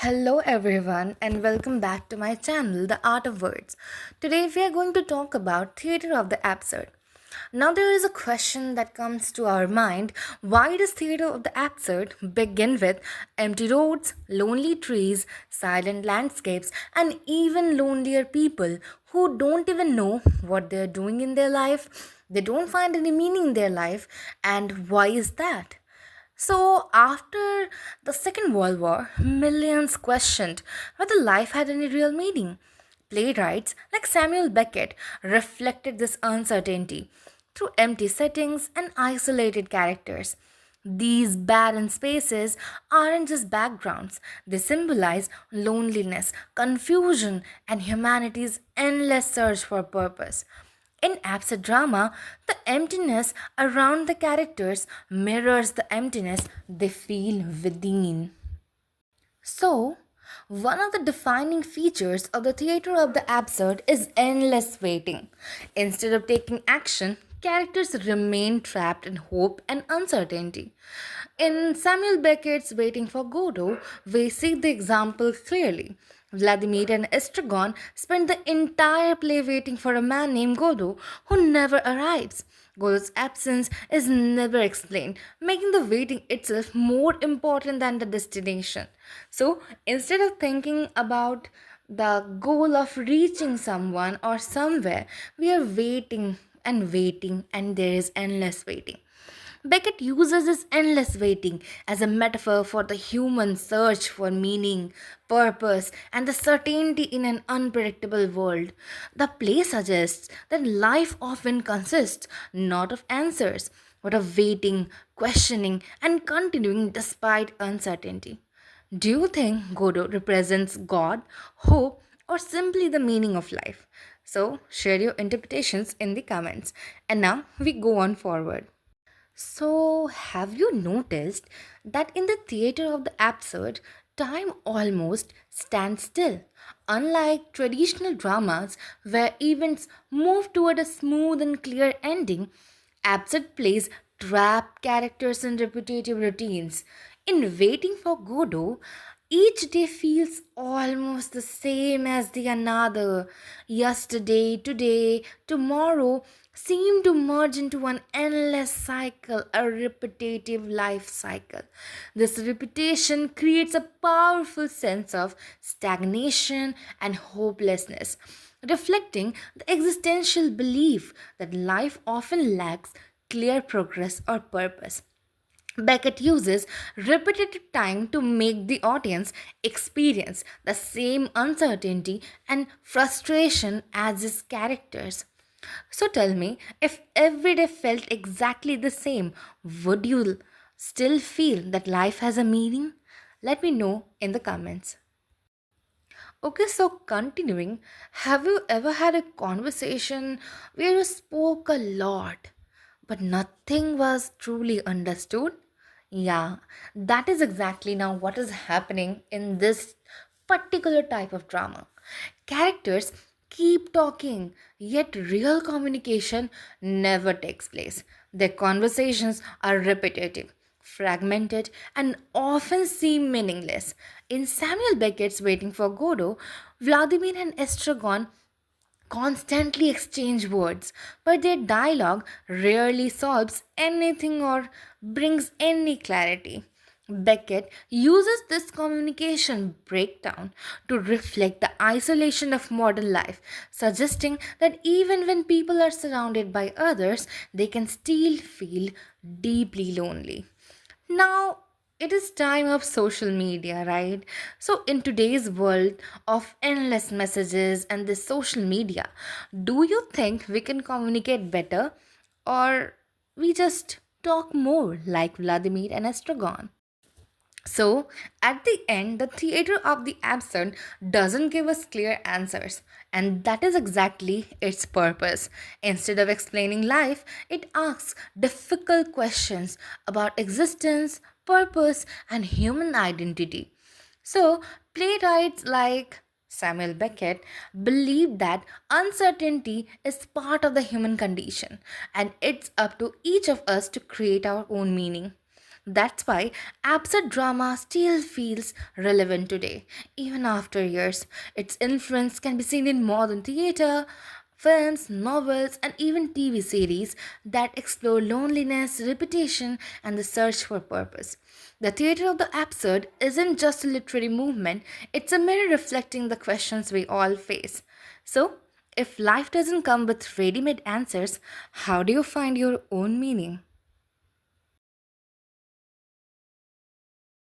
Hello everyone and welcome back to my channel The Art of Words. Today we are going to talk about theater of the absurd. Now there is a question that comes to our mind: why does theater of the absurd begin with empty roads, lonely trees, silent landscapes and even lonelier people who don't even know what they are doing in their life? They don't find any meaning in their life, and why is that? So, after the Second World War, millions questioned whether life had any real meaning. Playwrights like Samuel Beckett reflected this uncertainty through empty settings and isolated characters. These barren spaces aren't just backgrounds, they symbolize loneliness, confusion, and humanity's endless search for purpose. In absurd drama, the emptiness around the characters mirrors the emptiness they feel within. So, one of the defining features of the theater of the absurd is endless waiting. Instead of taking action, characters remain trapped in hope and uncertainty. In Samuel Beckett's Waiting for Godot, we see the example clearly. Vladimir and Estragon spend the entire play waiting for a man named Godot who never arrives. Godot's absence is never explained, making the waiting itself more important than the destination. So instead of thinking about the goal of reaching someone or somewhere, we are waiting and waiting, and there is endless waiting. Beckett uses this endless waiting as a metaphor for the human search for meaning, purpose, and the certainty in an unpredictable world. The play suggests that life often consists not of answers, but of waiting, questioning, and continuing despite uncertainty. Do you think Godot represents God, hope, or simply the meaning of life? So, share your interpretations in the comments. And now we go on forward. So, have you noticed that in the theater of the absurd, time almost stands still? Unlike traditional dramas where events move toward a smooth and clear ending, absurd plays trap characters in repetitive routines. In Waiting for Godot, each day feels almost the same as the another. Yesterday, today, tomorrow seem to merge into an endless cycle, a repetitive life cycle. This repetition creates a powerful sense of stagnation and hopelessness, reflecting the existential belief that life often lacks clear progress or purpose. Beckett uses repetitive time to make the audience experience the same uncertainty and frustration as his characters. So tell me, if every day felt exactly the same, would you still feel that life has a meaning? Let me know in the comments. Okay, so continuing, have you ever had a conversation where you spoke a lot, but nothing was truly understood? Yeah, that is exactly now what is happening in this particular type of drama. Characters keep talking, yet real communication never takes place. Their conversations are repetitive, fragmented, and often seem meaningless. In Samuel Beckett's Waiting for Godot, Vladimir and Estragon constantly exchange words, but their dialogue rarely solves anything or brings any clarity. Beckett uses this communication breakdown to reflect the isolation of modern life, suggesting that even when people are surrounded by others, they can still feel deeply lonely. Now, it is time of social media, right? So, in today's world of endless messages and this social media, do you think we can communicate better, or we just talk more like Vladimir and Estragon? So, at the end, the theater of the absurd doesn't give us clear answers, and that is exactly its purpose. Instead of explaining life, it asks difficult questions about existence, purpose, and human identity. So, playwrights like Samuel Beckett believed that uncertainty is part of the human condition, and it's up to each of us to create our own meaning. That's why absurd drama still feels relevant today, even after years. Its influence can be seen in modern theatre, films, novels, and even TV series that explore loneliness, repetition, and the search for purpose. The theatre of the absurd isn't just a literary movement, it's a mirror reflecting the questions we all face. So, if life doesn't come with ready made answers, how do you find your own meaning?